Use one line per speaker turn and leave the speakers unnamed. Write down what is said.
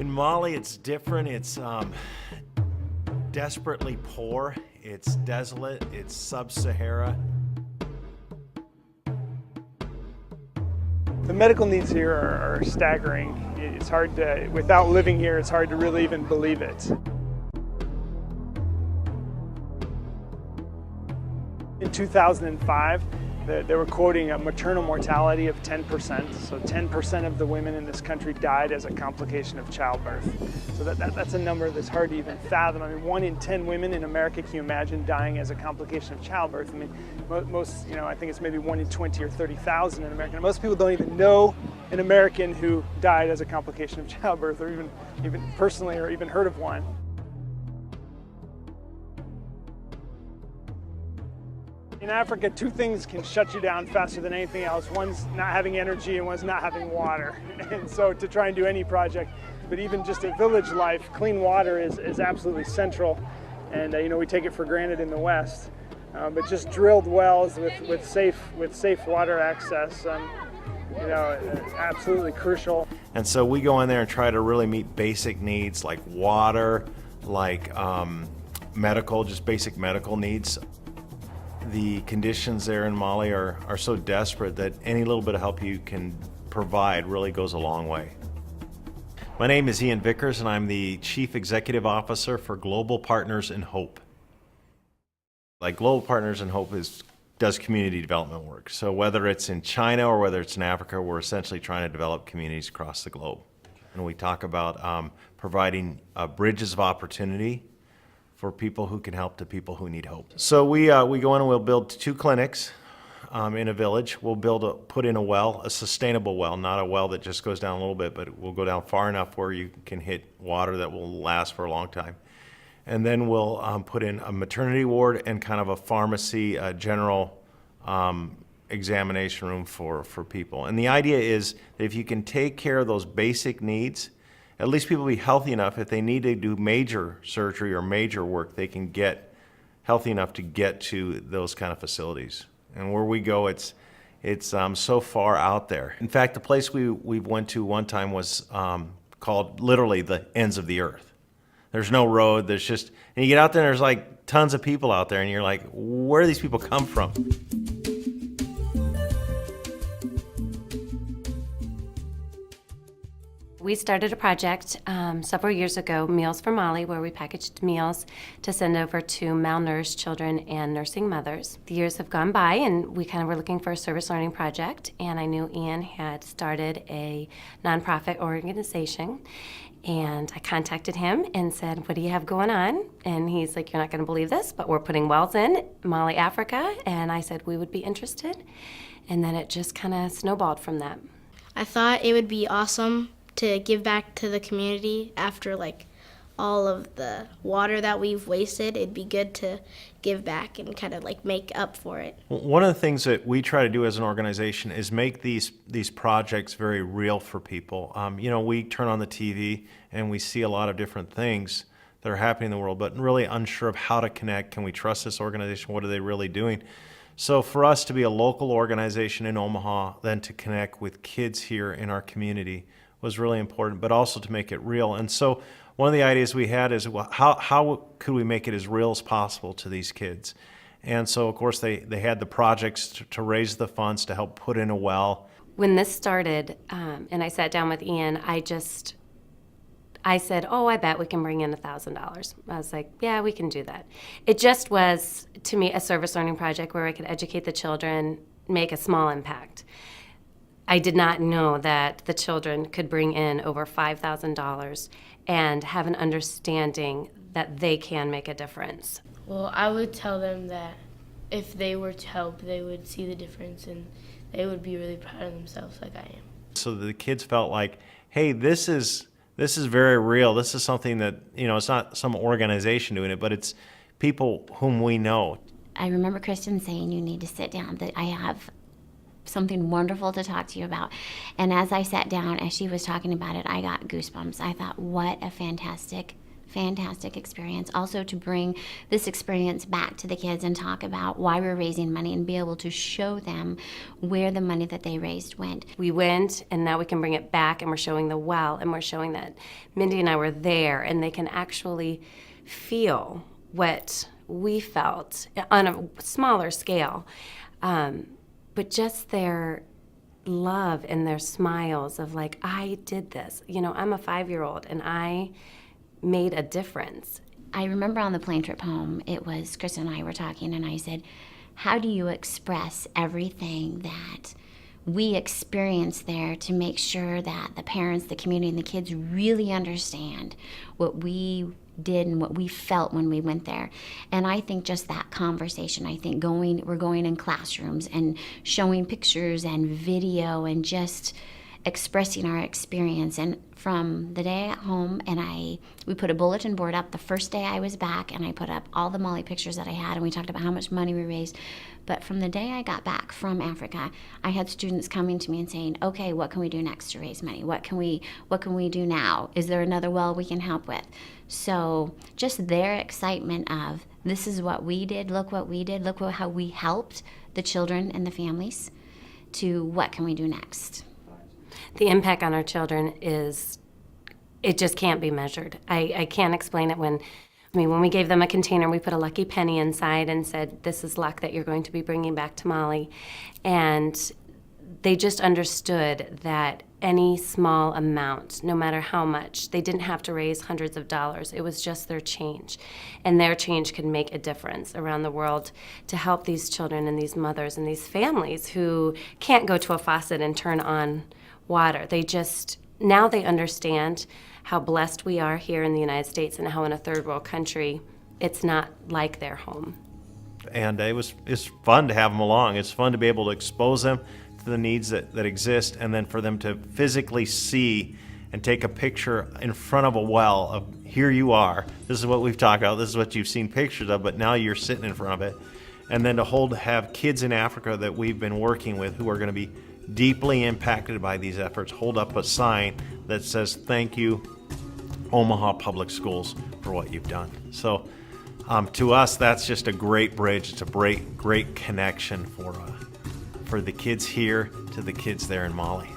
In Mali, it's different. It's desperately poor. It's desolate. It's sub-Sahara.
The medical needs here are staggering. It's hard to, without living here, it's hard to really even believe it. In 2005, they were quoting a maternal mortality of 10%. So 10% of the women in this country died as a complication of childbirth. So that's a number that's hard to even fathom. I mean, 1 in 10 women in America, can you imagine dying as a complication of childbirth? I mean, most, I think it's maybe 1 in 20 or 30,000 in America. Most people don't even know an American who died as a complication of childbirth, or even personally, or even heard of one. In Africa, 2 things can shut you down faster than anything else. One's not having energy and one's not having water. And so to try and do any project, but even just a village life, clean water is absolutely central. And we take it for granted in the West. But just drilled wells with safe water access, absolutely crucial.
And so we go in there and try to really meet basic needs like water, like just basic medical needs. The conditions there in Mali are so desperate that any little bit of help you can provide really goes a long way. My name is Ian Vickers, and I'm the Chief Executive Officer for Global Partners in Hope. Global Partners in Hope does community development work. So whether it's in China or whether it's in Africa, we're essentially trying to develop communities across the globe. And we talk about providing bridges of opportunity for people who can help to people who need hope. So we go in and we'll build 2 clinics in a village. We'll put in a well, a sustainable well, not a well that just goes down a little bit, but we'll go down far enough where you can hit water that will last for a long time. And then we'll put in a maternity ward and kind of a pharmacy, general examination room for people. And the idea is that if you can take care of those basic needs, at least people will be healthy enough. If they need to do major surgery or major work, they can get healthy enough to get to those kind of facilities. And where we go, it's so far out there. In fact, the place we went to one time was called literally the ends of the earth. There's no road, and you get out there and there's like tons of people out there and you're like, where do these people come from?
We started a project several years ago, Meals for Mali, where we packaged meals to send over to malnourished children and nursing mothers. The years have gone by, and we kind of were looking for a service learning project, and I knew Ian had started a nonprofit organization, and I contacted him and said, what do you have going on? And he's like, you're not going to believe this, but we're putting wells in Mali, Africa, and I said we would be interested, and then it just kind of snowballed from that.
I thought it would be awesome to give back to the community after all of the water that we've wasted. It'd be good to give back and kind of make up for it.
One of the things that we try to do as an organization is make these projects very real for people. We turn on the TV and we see a lot of different things that are happening in the world, but really unsure of how to connect. Can we trust this organization? What are they really doing? So for us to be a local organization in Omaha, then to connect with kids here in our community was really important, but also to make it real. And so one of the ideas we had is, well, how could we make it as real as possible to these kids? And so, of course, they had the projects to raise the funds to help put in a well.
When this started, and I sat down with Ian, I said, I bet we can bring in $1,000. I was like, yeah, we can do that. It just was, to me, a service learning project where I could educate the children, make a small impact. I did not know that the children could bring in over $5,000 and have an understanding that they can make a difference.
Well, I would tell them that if they were to help, they would see the difference and they would be really proud of themselves like I am.
So the kids felt like, hey, this is very real. This is something that, it's not some organization doing it, but it's people whom we know.
I remember Kristen saying, you need to sit down, that I have something wonderful to talk to you about. And as I sat down, as she was talking about it, I got goosebumps. I thought, what a fantastic fantastic experience. Also to bring this experience back to the kids and talk about why we're raising money and be able to show them where the money that they raised went.
We went, and now we can bring it back, and we're showing the well, and we're showing that Mindy and I were there, and they can actually feel what we felt on a smaller scale. But just their love and their smiles of like, I did this. You know, I'm a 5-year-old, and I made a difference.
I remember on the plane trip home, it was Chris and I were talking, and I said, how do you express everything that we experienced there to make sure that the parents, the community, and the kids really understand what we did and what we felt when we went there? And I think just that conversation, I think we're going in classrooms and showing pictures and video and just expressing our experience. And from the day at home, and we put a bulletin board up the first day I was back, and I put up all the Molly pictures that I had, and we talked about how much money we raised. But from the day I got back from Africa, I had students coming to me and saying, okay, what can we do next to raise money? What can we do now? Is there another well we can help with? So just their excitement of, this is what we did, look what we did, look how we helped the children and the families, to what can we do next?
The impact on our children it just can't be measured. I can't explain it when we gave them a container, we put a lucky penny inside and said, this is luck that you're going to be bringing back to Molly. And they just understood that any small amount, no matter how much, they didn't have to raise hundreds of dollars. It was just their change. And their change could make a difference around the world to help these children and these mothers and these families who can't go to a faucet and turn on water. Now they understand how blessed we are here in the United States, and how in a third world country it's not like their home.
And it's fun to have them along. It's fun to be able to expose them to the needs that exist, and then for them to physically see and take a picture in front of a well of, here you are, this is what we've talked about, this is what you've seen pictures of, but now you're sitting in front of it. And then to have kids in Africa that we've been working with who are going to be deeply impacted by these efforts hold up a sign that says, thank you, Omaha Public Schools, for what you've done. So to us, that's just a great bridge. It's a great connection for the kids here to the kids there in Mali.